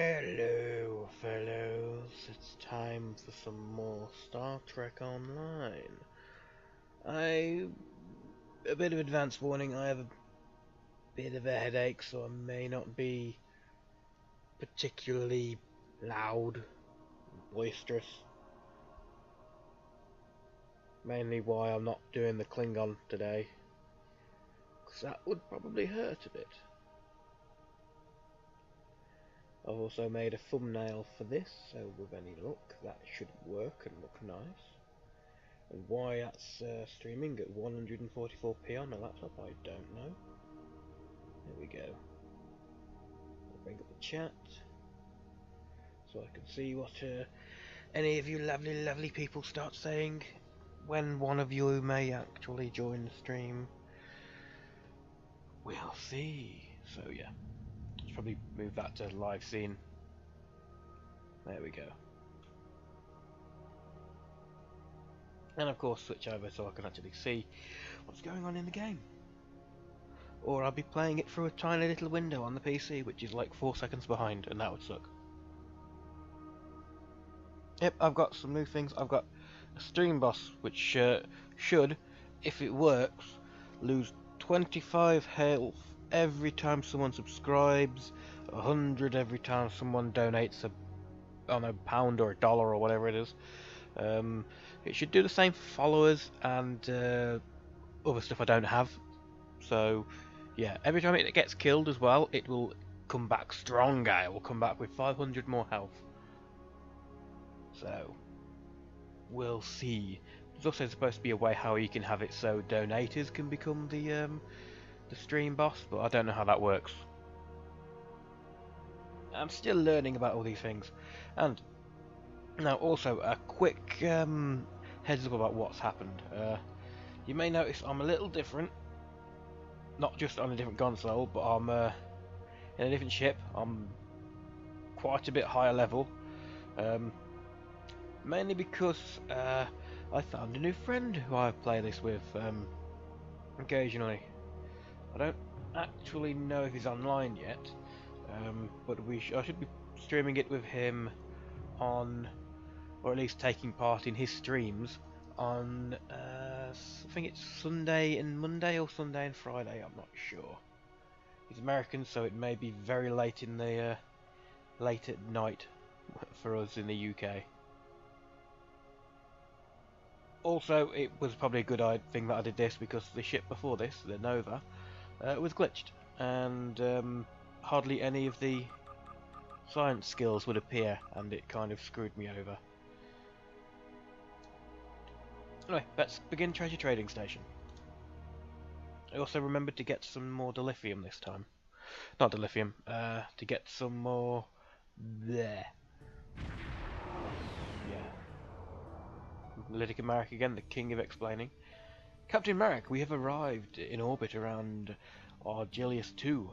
Hello, fellows. It's time for some more Star Trek Online. A bit of advance warning, I have a bit of a headache, so I may not be particularly loud, boisterous. Mainly why I'm not doing the Klingon today, because that would probably hurt a bit. I've also made a thumbnail for this, so with any luck that should work and look nice. And why that's streaming at 144p on a laptop, I don't know. There we go. I'll bring up the chat so I can see what any of you lovely people start saying when one of you may actually join the stream. We'll see. So yeah, let's probably move that to live scene. There we go. And of course switch over so I can actually see what's going on in the game. Or I'll be playing it through a tiny little window on the PC, which is like 4 seconds behind, and that would suck. Yep, I've got some new things. I've got a stream boss, which should, if it works, lose 25 health every time someone subscribes, 100 every time someone donates on a pound or a dollar or whatever it is. It should do the same for followers and other stuff I don't have. So yeah, every time it gets killed as well, it will come back stronger. It will come back with 500 more health. So we'll see. There's also supposed to be a way how you can have it so donators can become the stream boss, but I don't know how that works. I'm still learning about all these things. And now also a quick heads up about what's happened. You may notice I'm a little different. Not just on a different console, but I'm in a different ship. I'm quite a bit higher level. Mainly because I found a new friend who I play this with occasionally. I don't actually know if he's online yet, but I should be streaming it with him on, or at least taking part in his streams on I think it's Sunday and Monday or Sunday and Friday, I'm not sure. He's American, so it may be very late in the late at night for us in the UK. Also, it was probably a good thing that I did this, because the ship before this, the Nova, was glitched, and hardly any of the science skills would appear, and it kind of screwed me over. Anyway, let's begin Treasure Trading Station. I also remembered to get some more dilithium this time. Not dilithium, to get some more there. Yeah. Littica Marek again, the king of explaining. Captain Marek, we have arrived in orbit around Argelius 2.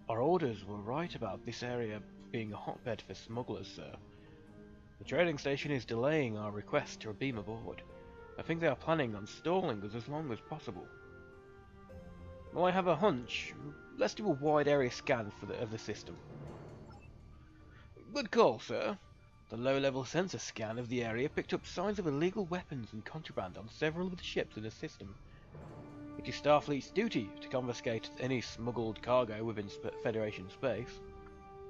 Our orders were right about this area being a hotbed for smugglers, sir. The trading station is delaying our request to beam aboard. I think they are planning on stalling us as long as possible. Well, I have a hunch. Let's do a wide area scan of the system. Good call, sir. The low-level sensor scan of the area picked up signs of illegal weapons and contraband on several of the ships in the system. It is Starfleet's duty to confiscate any smuggled cargo within Federation space.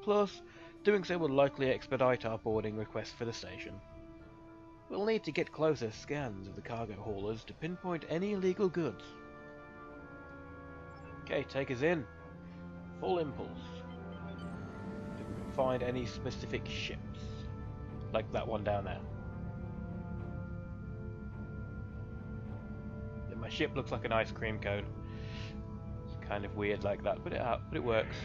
Plus, doing so will likely expedite our boarding request for the station. We'll need to get closer scans of the cargo haulers to pinpoint any illegal goods. Okay, take us in. Full impulse. If we can find any specific ships. Like that one down there. Yeah, my ship looks like an ice cream cone. It's kind of weird like that, but it works.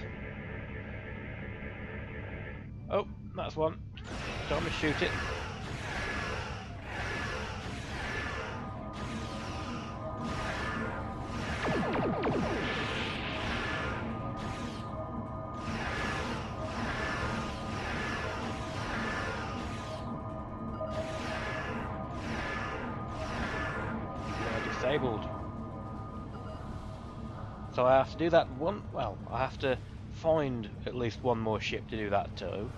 Oh, that's one. Time to shoot it. Disabled. So I have to do that one. Well, I have to find at least one more ship to do that too.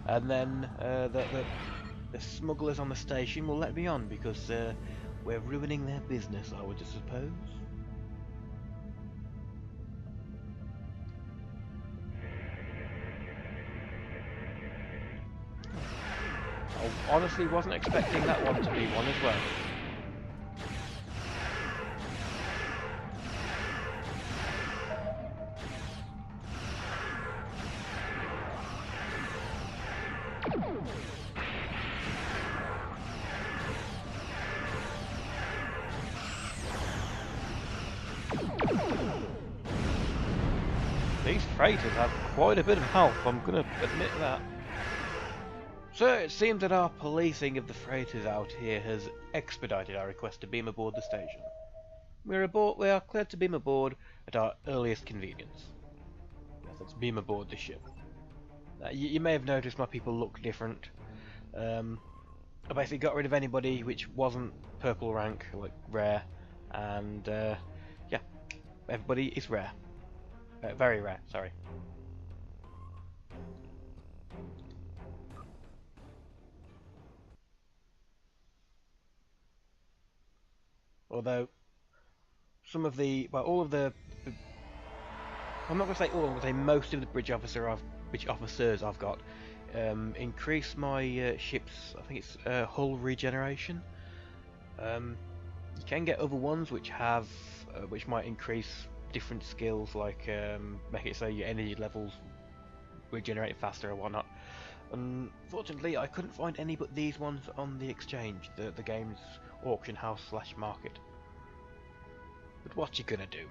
and then the smugglers on the station will let me on because we're ruining their business, I would suppose. I honestly wasn't expecting that one to be one as well. These freighters have quite a bit of health, I'm going to admit that. So it seems that our policing of the freighters out here has expedited our request to beam aboard the station. We are cleared to beam aboard at our earliest convenience. Yes, let's beam aboard the ship. You may have noticed my people look different. I basically got rid of anybody which wasn't purple rank, like rare, and yeah, everybody is rare. Very rare, sorry. Although some of the, well, all of the, I'm not gonna say all, I'm gonna say most of the bridge officers I've got increase my ship's, I think it's hull regeneration. You can get other ones which have, which might increase different skills, like make it so your energy levels regenerate faster or whatnot. Unfortunately, I couldn't find any but these ones on the exchange, the game's auction house / market. But what you gonna do?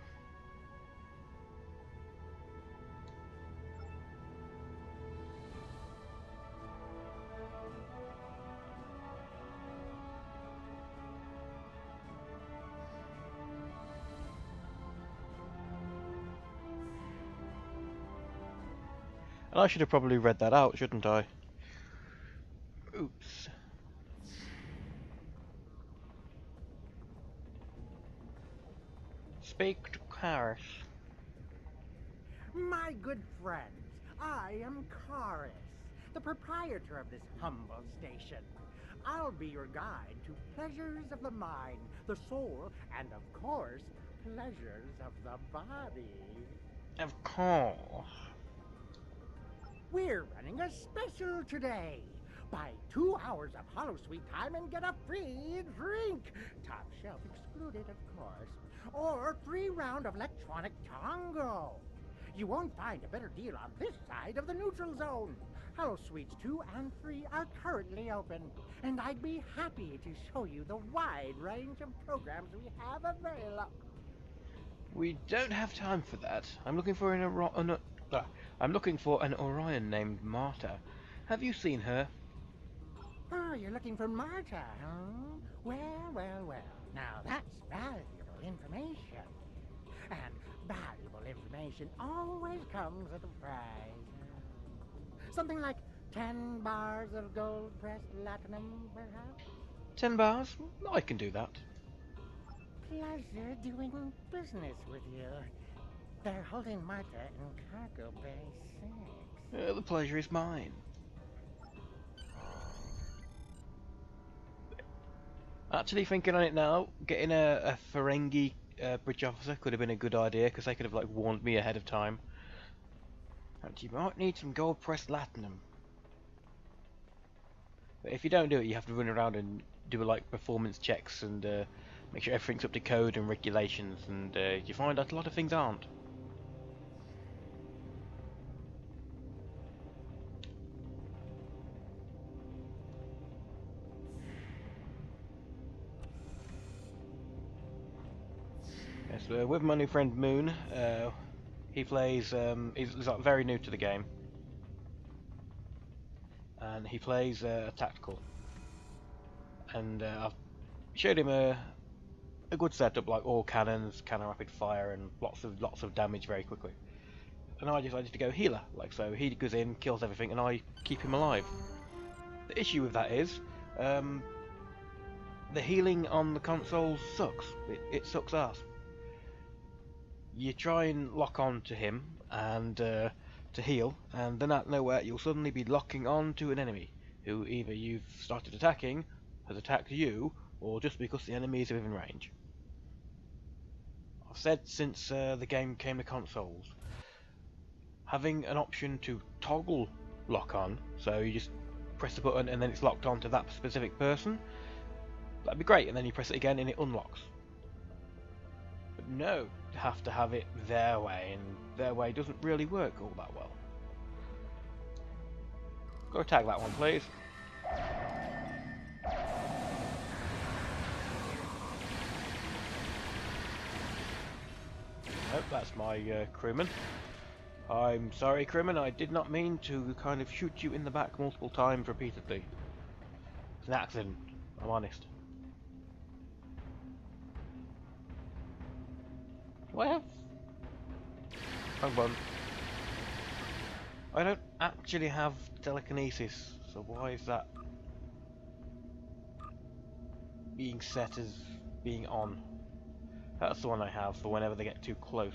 And I should have probably read that out, shouldn't I? Oops. Speak to Karis. My good friends, I am Karis, the proprietor of this humble station. I'll be your guide to pleasures of the mind, the soul, and of course, pleasures of the body. Of course. We're running a special today. Buy 2 hours of holosuite time and get a free drink. Top shelf excluded, of course. Or free round of electronic tango. You won't find a better deal on this side of the neutral zone. Holosuites 2 and 3 are currently open, and I'd be happy to show you the wide range of programs we have available. We don't have time for that. I'm looking for an Orion named Marta. Have you seen her? Oh, you're looking for Marta, huh? Well. Now that's valuable information. And valuable information always comes at a price. Something like 10 bars of gold-pressed platinum, perhaps? 10 bars? I can do that. Pleasure doing business with you. They're holding Marta in Cargo Bay 6. The pleasure is mine. Actually, thinking on it now, getting a Ferengi bridge officer could have been a good idea, because they could have like warned me ahead of time. And you might need some gold pressed platinum. But if you don't do it, you have to run around and do like performance checks and make sure everything's up to code and regulations, and you find out a lot of things aren't. Yes, with my new friend Moon, he plays, he's like very new to the game, and he plays tactical, and I've showed him a good setup, like all cannons, cannon rapid fire, and lots of damage very quickly. And I decided to go healer, like so. He goes in, kills everything, and I keep him alive. The issue with that is, the healing on the console sucks. It sucks ass. You try and lock on to him, and to heal, and then out of nowhere you'll suddenly be locking on to an enemy who either you've started attacking, has attacked you, or just because the enemy is within range. I've said since the game came to consoles, having an option to toggle lock on, so you just press the button and then it's locked on to that specific person, that'd be great, and then you press it again and it unlocks. But no, you have to have it their way, and their way doesn't really work all that well. Go attack that one, please. Nope, that's my crewman. I'm sorry, crewman, I did not mean to kind of shoot you in the back multiple times repeatedly. It's an accident, I'm honest. Do I have... Wrong button. I don't actually have telekinesis, so why is that being set as being on? That's the one I have for whenever they get too close.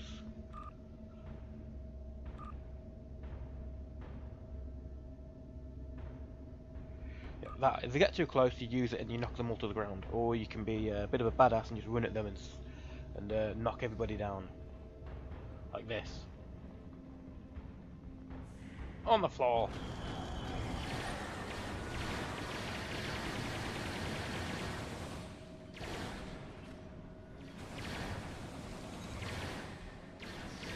Yeah, that, if they get too close, you use it and you knock them all to the ground. Or you can be a bit of a badass and just run at them and knock everybody down. Like this. On the floor.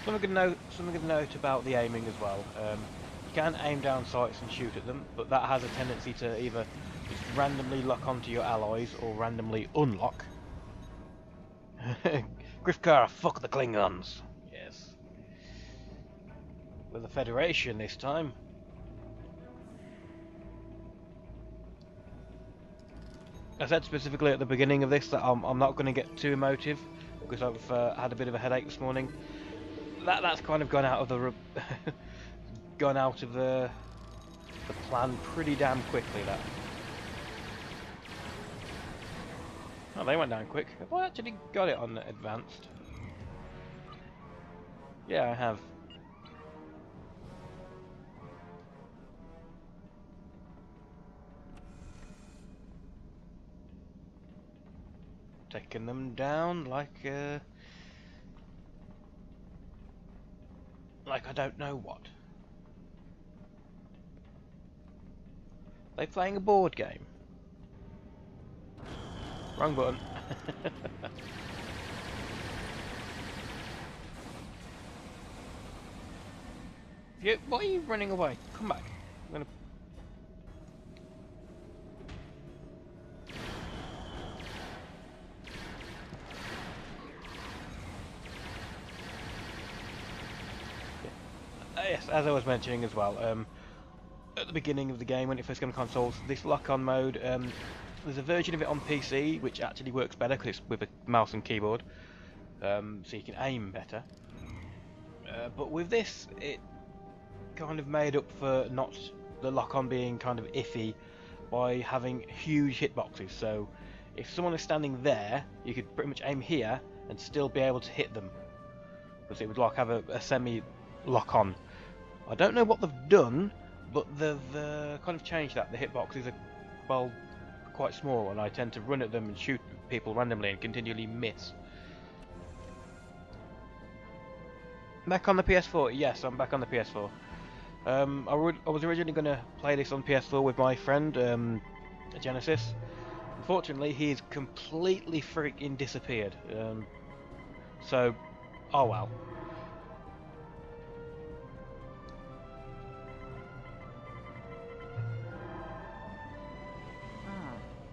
Something to note about the aiming as well. You can aim down sights and shoot at them, but that has a tendency to either just randomly lock onto your allies or randomly unlock. Grifkar, fuck the Klingons. Yes. With the Federation this time. I said specifically at the beginning of this that I'm not going to get too emotive because I've had a bit of a headache this morning. That's kind of gone out of the the plan pretty damn quickly. That. Oh, they went down quick. Have I actually got it on advanced? Yeah, I have. Taking them down like I don't know what. They playing a board game. Wrong button. Why are you running away? Come back. I'm gonna... Yes, as I was mentioning as well, at the beginning of the game when it first came to consoles, this lock-on mode, there's a version of it on PC which actually works better because it's with a mouse and keyboard, so you can aim better. But with this, it kind of made up for not the lock-on being kind of iffy by having huge hitboxes. So if someone is standing there, you could pretty much aim here and still be able to hit them, because it would like have a semi lock-on. I don't know what they've done, but they've kind of changed that. The hitboxes are, well, quite small, and I tend to run at them and shoot people randomly and continually miss. Back on the PS4? Yes, I'm back on the PS4. I was originally going to play this on PS4 with my friend, Genesis. Unfortunately, he's completely freaking disappeared. So, oh well.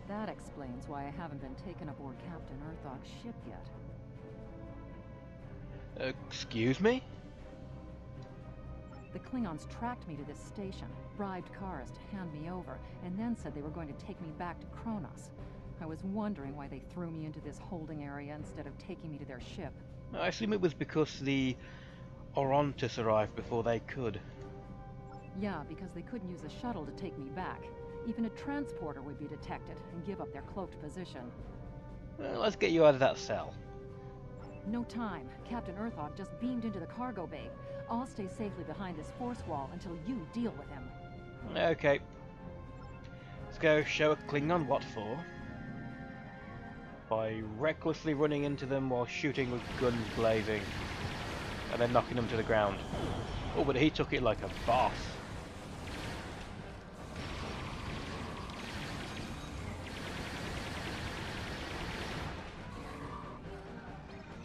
That explains why I haven't been taken aboard Captain Urthog's ship yet. Excuse me? The Klingons tracked me to this station, bribed Karis to hand me over, and then said they were going to take me back to Kronos. I was wondering why they threw me into this holding area instead of taking me to their ship. I assume it was because the Orontis arrived before they could. Yeah, because they couldn't use a shuttle to take me back. Even a transporter would be detected and give up their cloaked position. Let's get you out of that cell. No time. Captain Earthog just beamed into the cargo bay. I'll stay safely behind this force wall until you deal with him. Okay. Let's go show a Klingon what for. By recklessly running into them while shooting with guns blazing. And then knocking them to the ground. Oh, but he took it like a boss.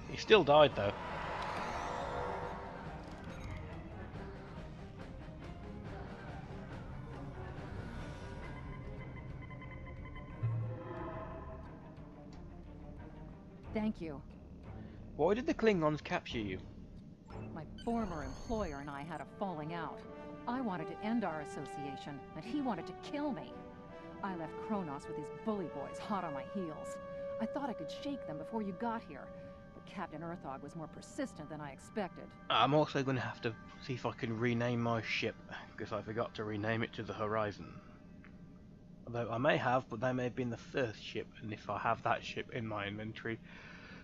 He still died though. Thank you. Why did the Klingons capture you? My former employer and I had a falling out. I wanted to end our association, and he wanted to kill me. I left Kronos with his bully boys hot on my heels. I thought I could shake them before you got here, but Captain Earthog was more persistent than I expected. I'm also going to have to see if I can rename my ship, because I forgot to rename it to the Horizon. Although I may have, but that may have been the first ship, and if I have that ship in my inventory,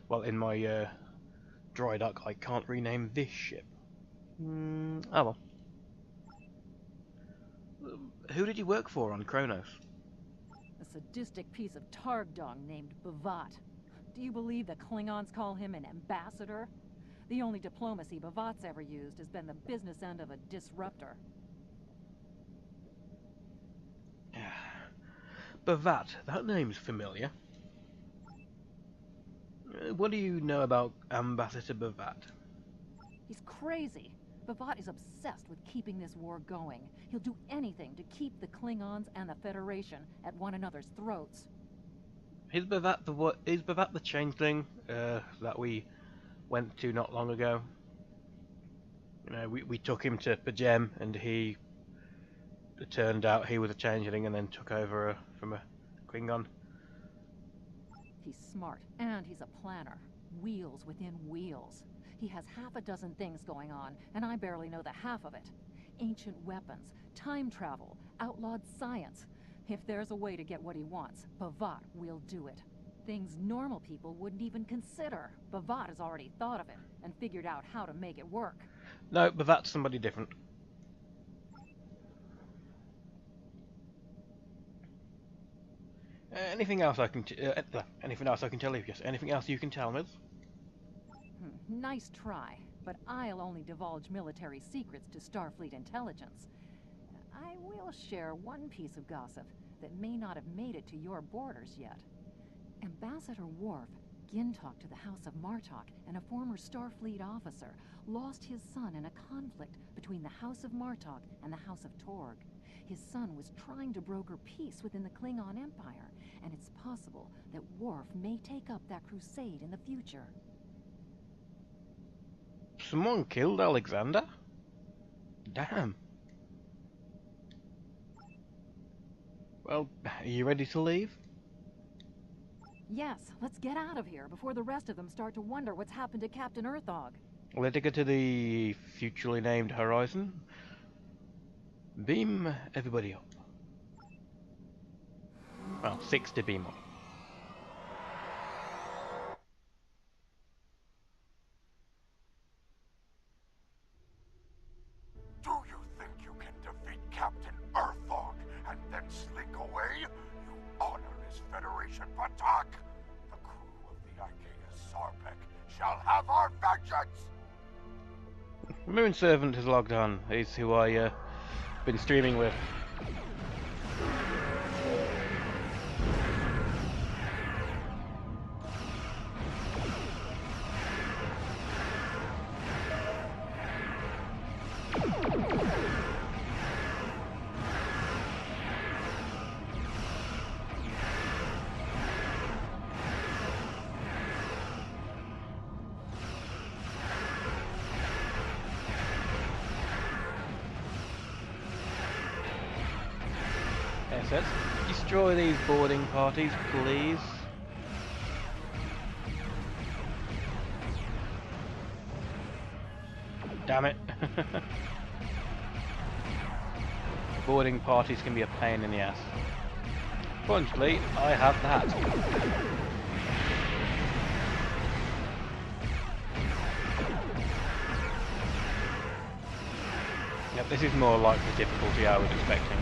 well, in my dry dock, I can't rename this ship. Oh well. Who did you work for on Kronos? A sadistic piece of targ dung named Bavat. Do you believe the Klingons call him an ambassador? The only diplomacy Bavat's ever used has been the business end of a disruptor. Bavat, that name's familiar. What do you know about Ambassador Bavat? He's crazy. Bavat is obsessed with keeping this war going. He'll do anything to keep the Klingons and the Federation at one another's throats. Is Bavat the changeling that we went to not long ago? You know, we took him to Pajem, and it turned out he was a changeling and then took over from a Klingon. He's smart, and he's a planner. Wheels within wheels. He has half a dozen things going on, and I barely know the half of it. Ancient weapons, time travel, outlawed science. If there's a way to get what he wants, Bavat will do it. Things normal people wouldn't even consider. Bavat has already thought of it, and figured out how to make it work. No, Bavat's somebody different. Anything else I can tell you? Yes. Anything else you can tell me? Nice try, but I'll only divulge military secrets to Starfleet intelligence. I will share one piece of gossip that may not have made it to your borders yet. Ambassador Worf, Gintok to the House of Martok, and a former Starfleet officer, lost his son in a conflict between the House of Martok and the House of Torg. His son was trying to broker peace within the Klingon Empire, and it's possible that Worf may take up that crusade in the future. Someone killed Alexander? Damn. Well, are you ready to leave? Yes, let's get out of here before the rest of them start to wonder what's happened to Captain Earthog. Littica to the futurely named Horizon. Beam everybody up. Well, 6 to beam up. Do you think you can defeat Captain Earthog and then slink away? You honorless Federation Batak! The crew of the IKS Sarpek shall have our vengeance! Moon Servant has logged on. He's who I been streaming with. Let's destroy these boarding parties, please. Damn it. Boarding parties can be a pain in the ass. Fortunately, I have that. Yep, this is more like the difficulty I was expecting.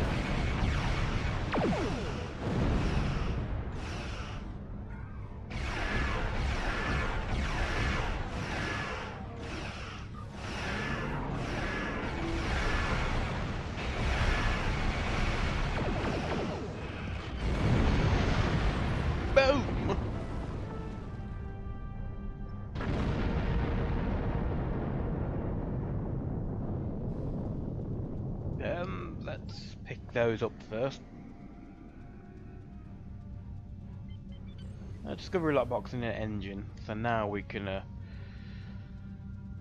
Boom! Let's pick those up first. Discovery lockbox in an engine, so now we can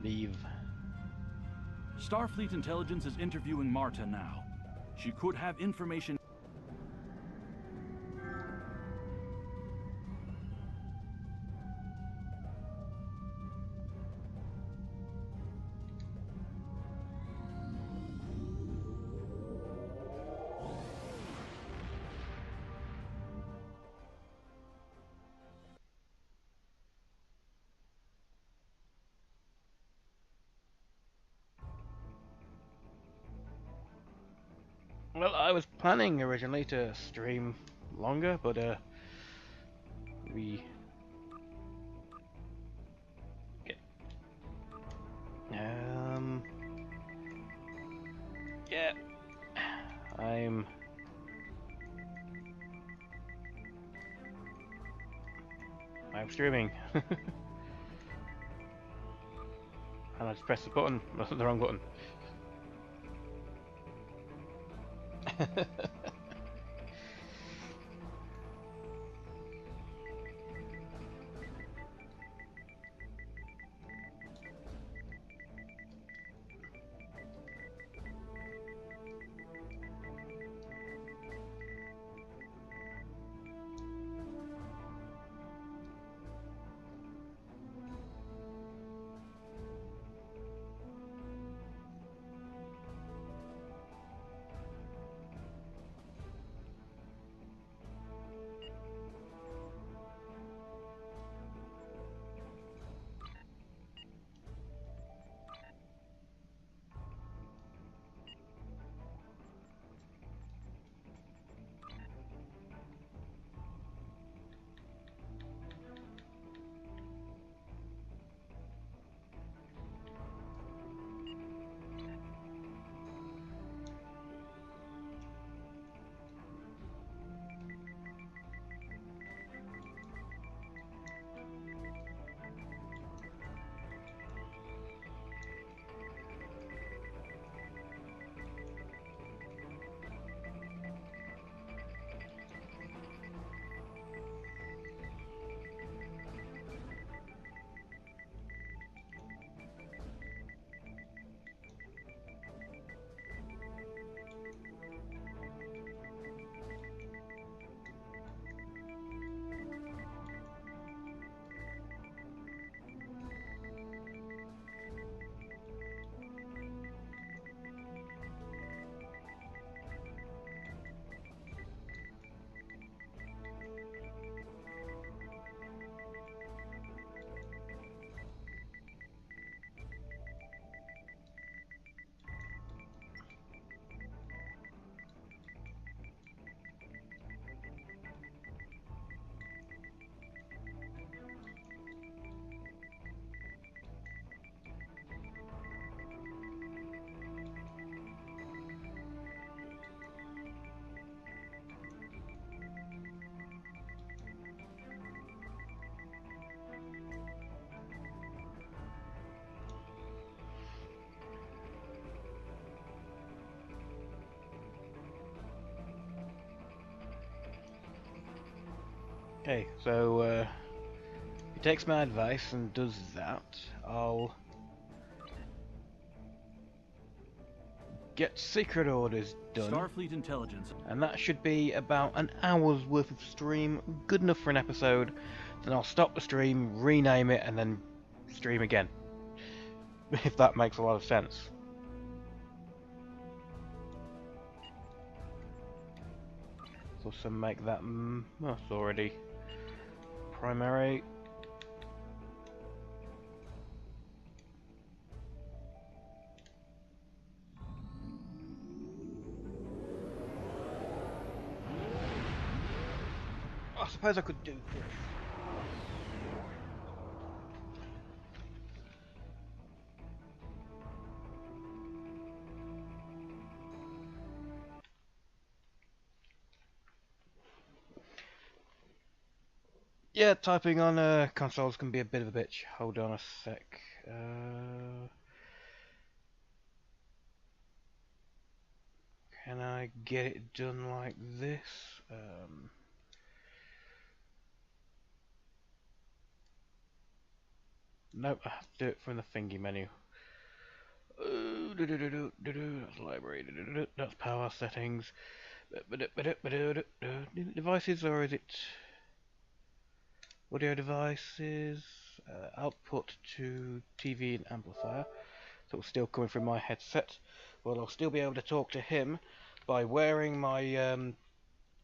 leave. Starfleet Intelligence is interviewing Marta now. She could have information. Well, I was planning originally to stream longer, but we yeah, I'm streaming. And I just pressed the button, the wrong button. Okay, so he takes my advice and does that. I'll get secret orders done. Starfleet Intelligence. And that should be about an hour's worth of stream, good enough for an episode. Then I'll stop the stream, rename it, and then stream again. If that makes a lot of sense. So some make that, well, it's already primary. suppose I could do this. Yeah, typing on consoles can be a bit of a bitch. Hold on a sec. Can I get it done like this? Nope, I have to do it from the thingy menu. That's library. That's power settings. Devices, or is it audio devices? Output to TV and amplifier. So it's still coming from my headset. Well, I'll still be able to talk to him by wearing my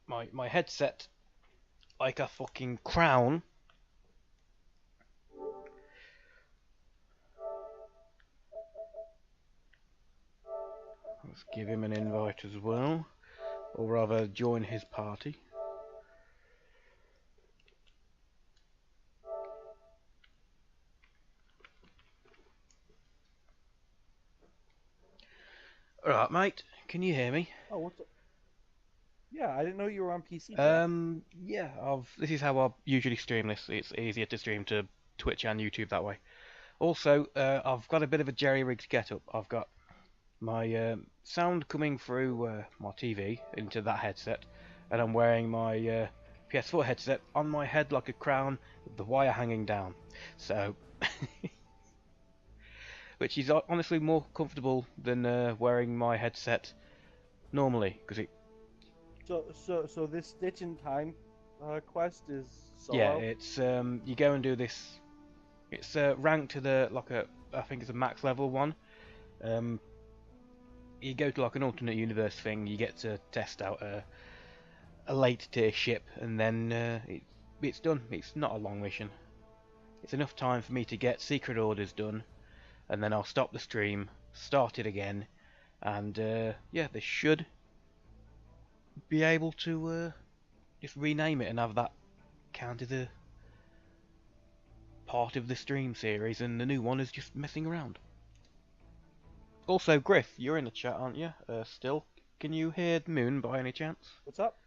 my headset like a fucking crown. Let's give him an invite as well, or rather join his party. Alright, mate, can you hear me? Oh, what's up? Yeah, I didn't know you were on PC. Yeah, this is how I usually stream this. It's easier to stream to Twitch and YouTube that way. Also, I've got a bit of a jerry-rigged get-up. I've got my sound coming through my TV into that headset, and I'm wearing my PS4 headset on my head like a crown with the wire hanging down. So, which is honestly more comfortable than wearing my headset normally, because it. So this Stitch in Time quest is solo? Yeah, it's you go and do this. It's ranked to the I think it's a max level one. You go to like an alternate universe thing. You get to test out a late tier ship, and then it's done. It's not a long mission. It's enough time for me to get secret orders done, and then I'll stop the stream, start it again, and yeah, they should be able to just rename it and have that count as a part of the stream series, and the new one is just messing around. Also, Griff, you're in the chat, aren't you? Still, can you hear Moon by any chance? What's up?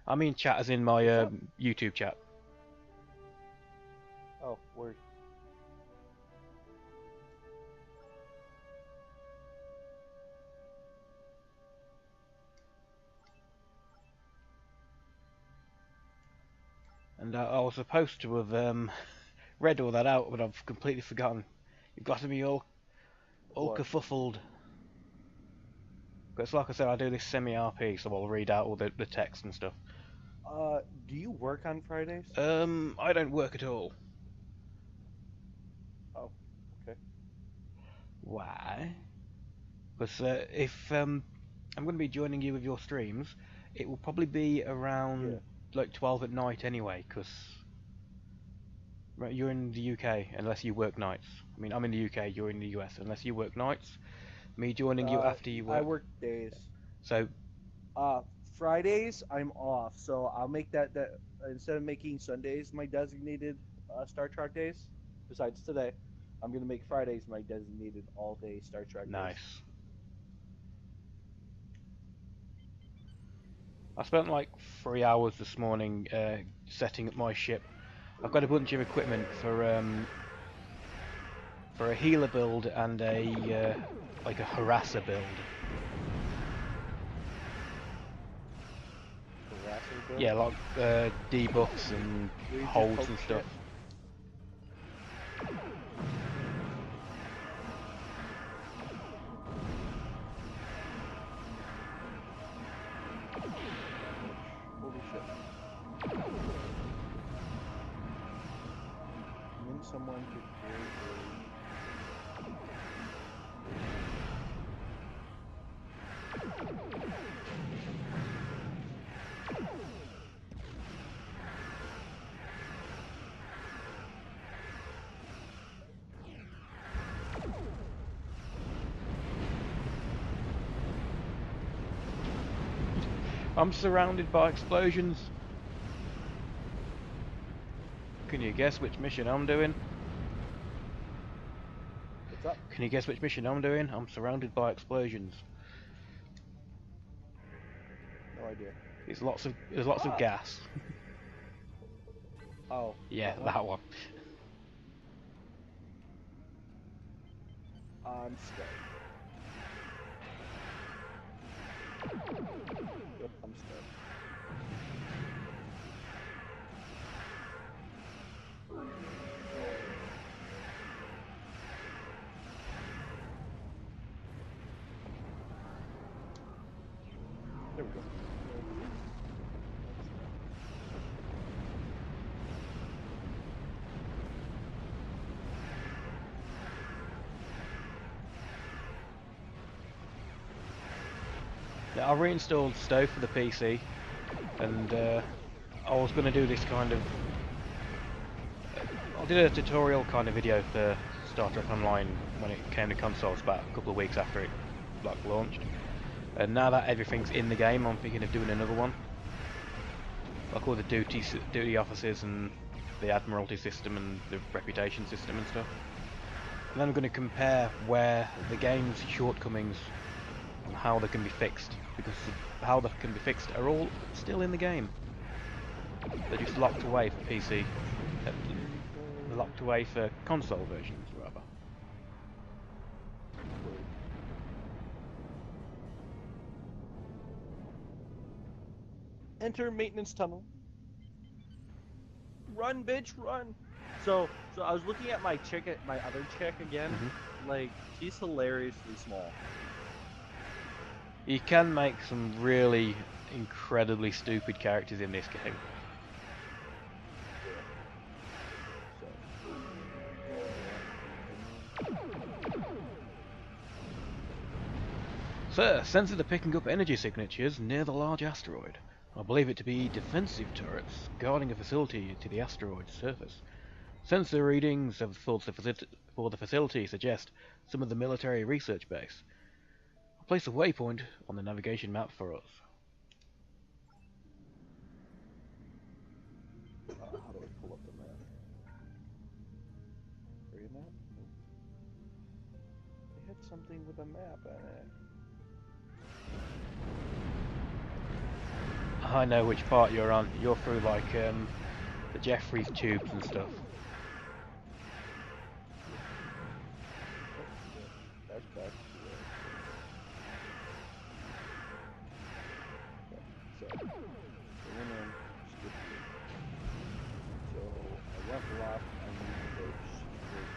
I mean chat as in my YouTube chat. Oh, word. And I was supposed to have read all that out, but I've completely forgotten. You've got me all kerfuffled. But it's like I said, I do this semi-RP, so I'll read out all the text and stuff. Do you work on Fridays? I don't work at all. Oh, okay. Why? Because if I'm going to be joining you with your streams, it will probably be around like 12 at night anyway, because you're in the UK unless you work nights. I mean, I'm in the UK, you're in the US. Unless you work nights, me joining you after you work. I work days. So, Fridays I'm off, so I'll make that instead of making Sundays my designated Star Trek days. Besides today, I'm gonna make Fridays my designated all-day Star Trek days. Nice. I spent like 3 hours this morning setting up my ship. I've got a bunch of equipment for a healer build and a like a harasser build. Harasser build? Yeah, like debuffs and holds and stuff. Holy shit. When someone could I'm surrounded by explosions. Can you guess which mission I'm doing? What's up? Can you guess which mission I'm doing? I'm surrounded by explosions. No idea. There's lots of gas. Oh. Yeah, that that one. I'm scared. Yep, I'm scared. There we go. Yeah, I reinstalled Stove for the PC, and I was going to do this kind of... I did a tutorial kind of video for Star Trek Online when it came to consoles about a couple of weeks after it launched. And now that everything's in the game, I'm thinking of doing another one. Like all the duty officers and the Admiralty system and the reputation system and stuff. And then I'm going to compare where the game's shortcomings and how they can be fixed, because how they can be fixed are all still in the game. They're just locked away for PC. They're locked away for console versions, rather. Enter maintenance tunnel. Run, bitch, run. So I was looking at my other chick again. Like, she's hilariously small. You can make some really incredibly stupid characters in this game. Sir, sensors are picking up energy signatures near the large asteroid. I believe it to be defensive turrets guarding a facility to the asteroid's surface. Sensor readings for the facility suggest some of the military research base. I'll place a waypoint on the navigation map for us. How do I pull up the map? Area map? Nope. They had something with a map on it. I know which part you're on. You're through like the Jeffries tubes and stuff. That's bad. So, I went in, skipped it. So, I went left, and then I go straight.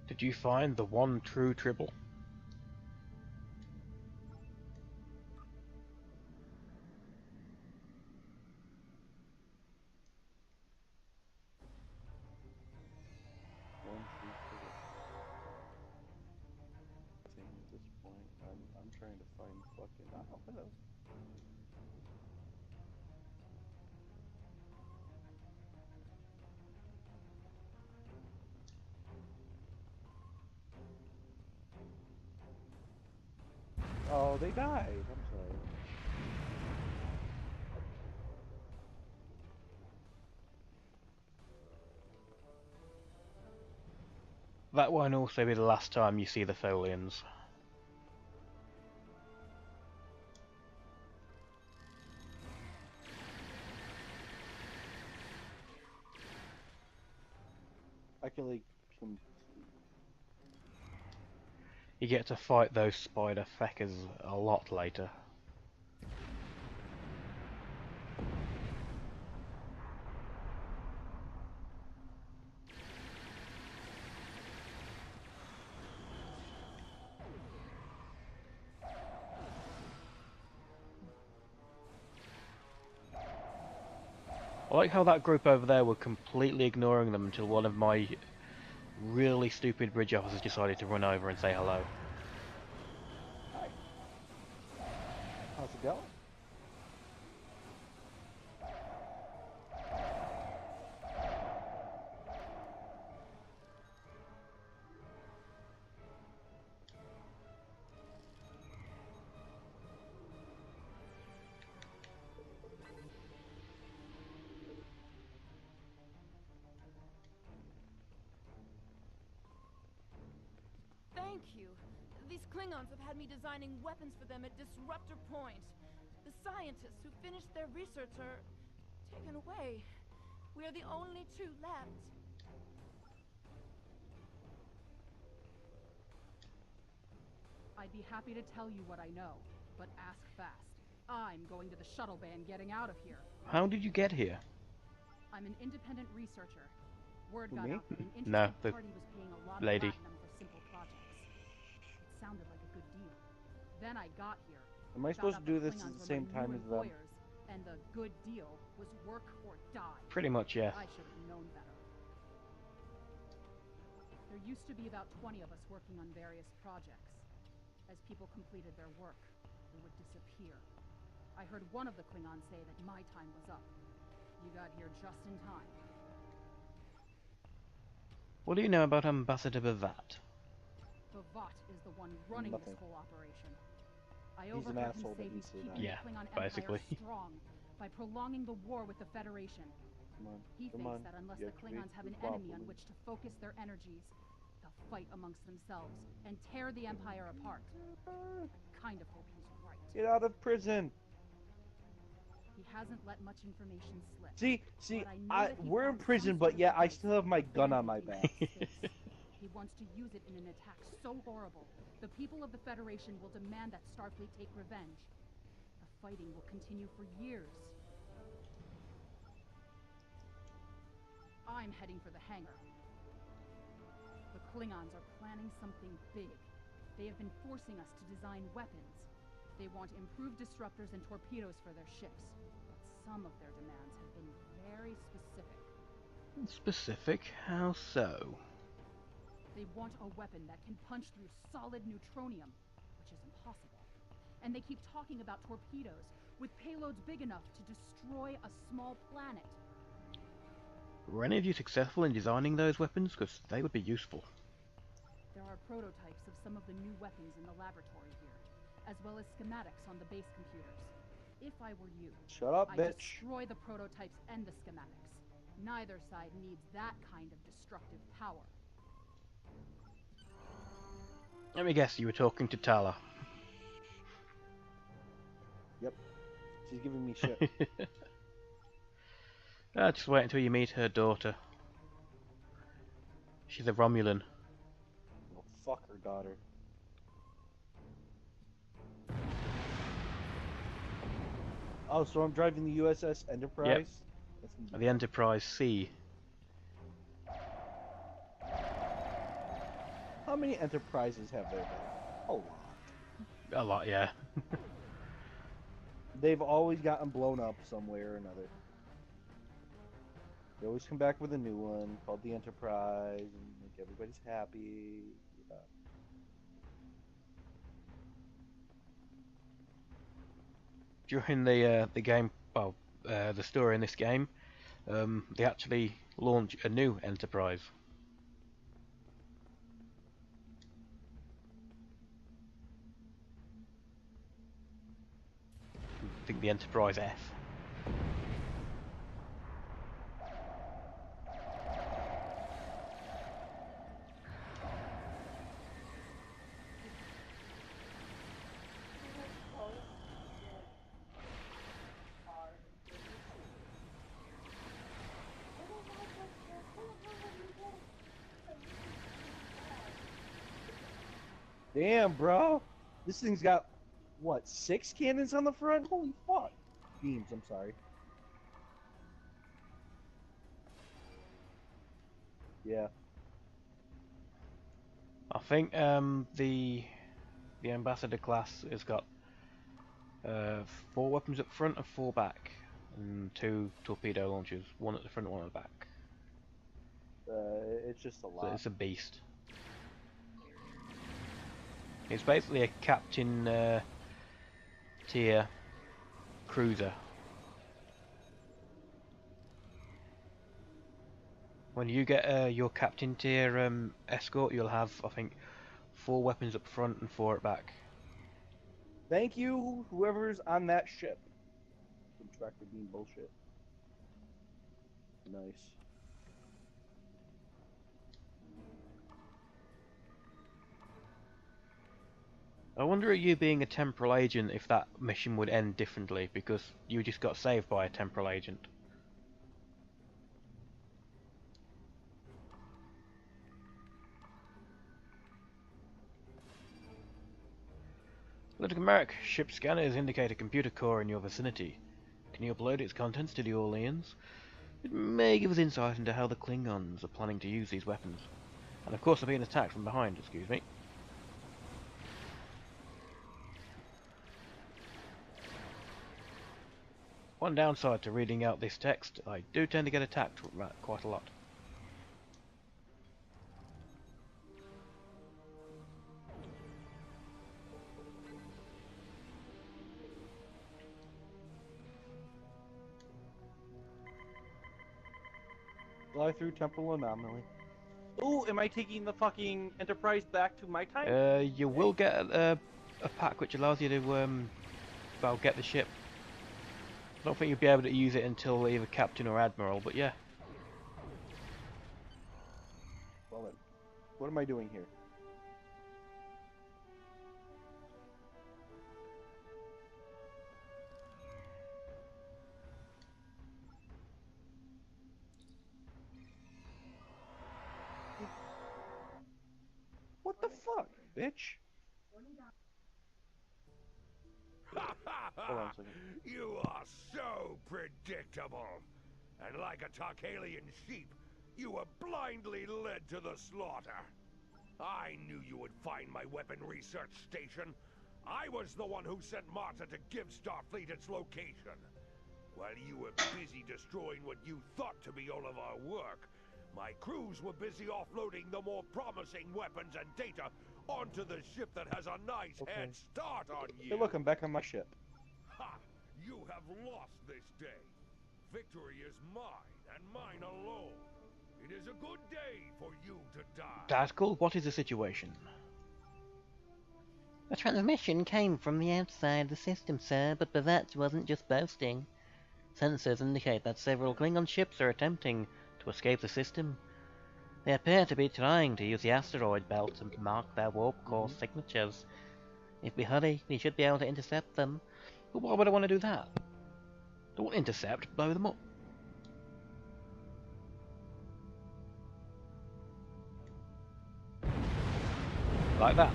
Did you find the one true tribble? Thing at this point, I'm trying to find fucking. Oh, hello. Oh, they died. I'm sorry. That won't also be the last time you see the Folians. I can like You get to fight those spider feckers a lot later. I like how that group over there were completely ignoring them until one of my really stupid bridge officers decided to run over and say hello. Hi. How's it going? Thank you. These Klingons have had me designing weapons for them at Disruptor Point. The scientists who finished their research are taken away. We are the only two left. I'd be happy to tell you what I know, but ask fast. I'm going to the shuttle bay and getting out of here. How did you get here? I'm an independent researcher. Word Who, got me? out that an No, interested the party was paying a lot lady. of platinum for simple projects. It sounded like a good deal. Then I got here. Am I found supposed out to do the this at Klingons the were same my time new as them? employers, and the good deal was work or die. Pretty much, yes. I should have known better. There used to be about 20 of us working on various projects. As people completed their work, they would disappear. I heard one of the Klingons say that my time was up. You got here just in time. What do you know about Ambassador Bavat? Bavat is the one running Nothing. this whole operation. I He's an overheard asshole him say that you he's say keeping that. Yeah, the Klingon basically. Empire strong by prolonging the war with the Federation. Come on. He Come thinks on. that unless You the have to be Klingons have an involved enemy on with me. which to focus their energies, they'll fight amongst themselves and tear the Empire apart. I kind of hope he's right. Get out of prison. He hasn't let much information slip. See, But I know that he we're in found prison, some but sort of yeah, I device still have my gun on my band-aid back. in space. He wants to use it in an attack so horrible, the people of the Federation will demand that Starfleet take revenge. The fighting will continue for years. I'm heading for the hangar. The Klingons are planning something big. They have been forcing us to design weapons. They want improved disruptors and torpedoes for their ships. But some of their demands have been very specific. Specific? How so? They want a weapon that can punch through solid neutronium, which is impossible. And they keep talking about torpedoes, with payloads big enough to destroy a small planet. Were any of you successful in designing those weapons? Because they would be useful. There are prototypes of some of the new weapons in the laboratory here, as well as schematics on the base computers. If I were you, Shut up, I'd bitch. destroy the prototypes and the schematics. Neither side needs that kind of destructive power. Let me guess, you were talking to Tala. Yep. She's giving me shit. Just wait until you meet her daughter. She's a Romulan. Oh, fuck her daughter. Oh, so I'm driving the USS Enterprise? That's gonna be The Enterprise C. How many Enterprises have there been? A lot. A lot, yeah. They've always gotten blown up some way or another. They always come back with a new one called the Enterprise, and make everybody's happy. Yeah. During the game, well, the story in this game, they actually launch a new Enterprise. I think the Enterprise F. Damn, bro. This thing's got, what, 6 cannons on the front? Holy fuck. Beams, I'm sorry. Yeah. I think the Ambassador class has got 4 weapons up front and 4 back. and 2 torpedo launchers, 1 at the front, 1 at the back. It's just a So lot. it's a beast. It's basically a captain tier cruiser. When you get your captain tier escort, you'll have, I think, 4 weapons up front and 4 at back. Thank you, whoever's on that ship. Contractor being bullshit. Nice. I wonder at you being a temporal agent if that mission would end differently, because you just got saved by a temporal agent. Littica Marek, ship scanners indicate a computer core in your vicinity. Can you upload its contents to the Orleans? It may give us insight into how the Klingons are planning to use these weapons. And of course they're being attacked from behind, excuse me. One downside to reading out this text, I do tend to get attacked quite a lot. Fly through temporal anomaly. Ooh, am I taking the fucking Enterprise back to my time? You will get a pack which allows you to well, get the ship. I don't think you'll be able to use it until either Captain or Admiral, but yeah. Well then, what am I doing here? What the fuck, bitch? Hold on a second. You are so predictable. And like a Tarkalian sheep, you were blindly led to the slaughter. I knew you would find my weapon research station. I was the one who sent Marta to give Starfleet its location. While you were busy destroying what you thought to be all of our work, my crews were busy offloading the more promising weapons and data onto the ship that has a nice head start on you. Hey, look, I'm back on my ship. Ha! You have lost this day. Victory is mine, and mine alone. It is a good day for you to die. That's cool. What is the situation? The transmission came from the outside of the system, sir, but Bavatz wasn't just boasting. Sensors indicate that several Klingon ships are attempting to escape the system. They appear to be trying to use the asteroid belt to mark their warp core signatures. If we hurry, we should be able to intercept them. But why would I want to do that? Don't intercept, blow them up. Like that.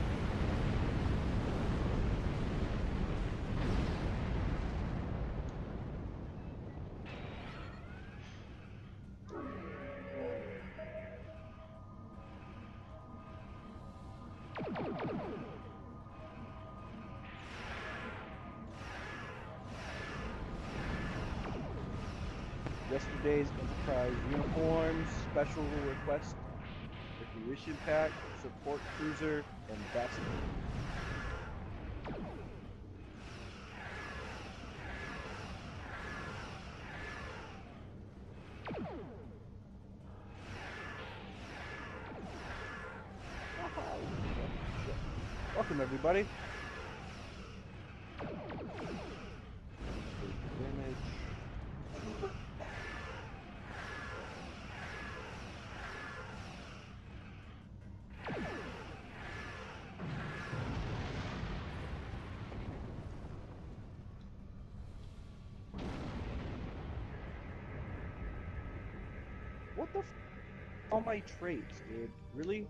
Yesterday's Enterprise uniforms, special request, recognition pack, support cruiser, and vessel. Welcome, everybody. Damage. What the f? All my traits, dude. Really?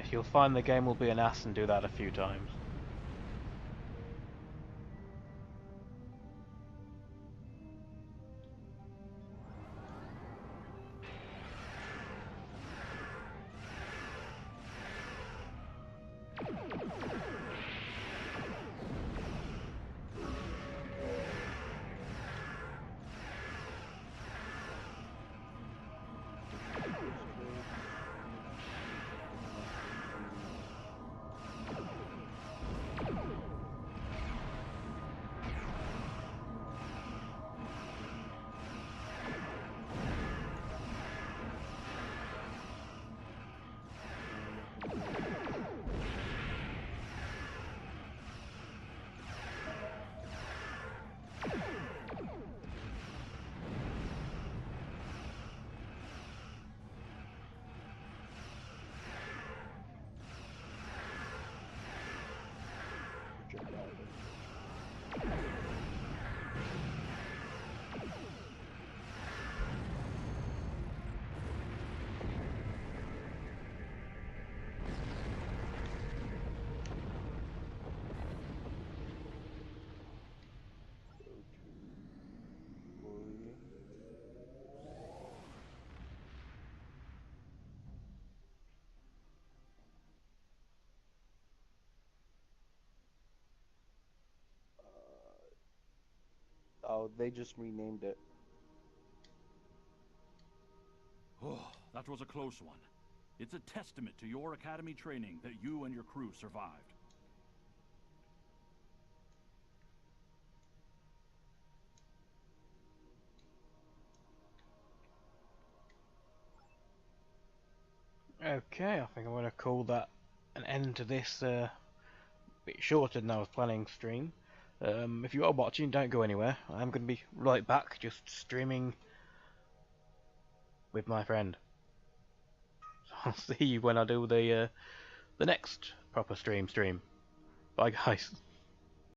You'll find the game will be an ass and do that a few times. so they just renamed it. Oh, that was a close one. It's a testament to your academy training that you and your crew survived. Okay, I think I'm going to call that an end to this bit shorter than I was planning stream. If you are watching, don't go anywhere. I'm going to be right back, just streaming with my friend. So I'll see you when I do the next proper stream. Bye guys.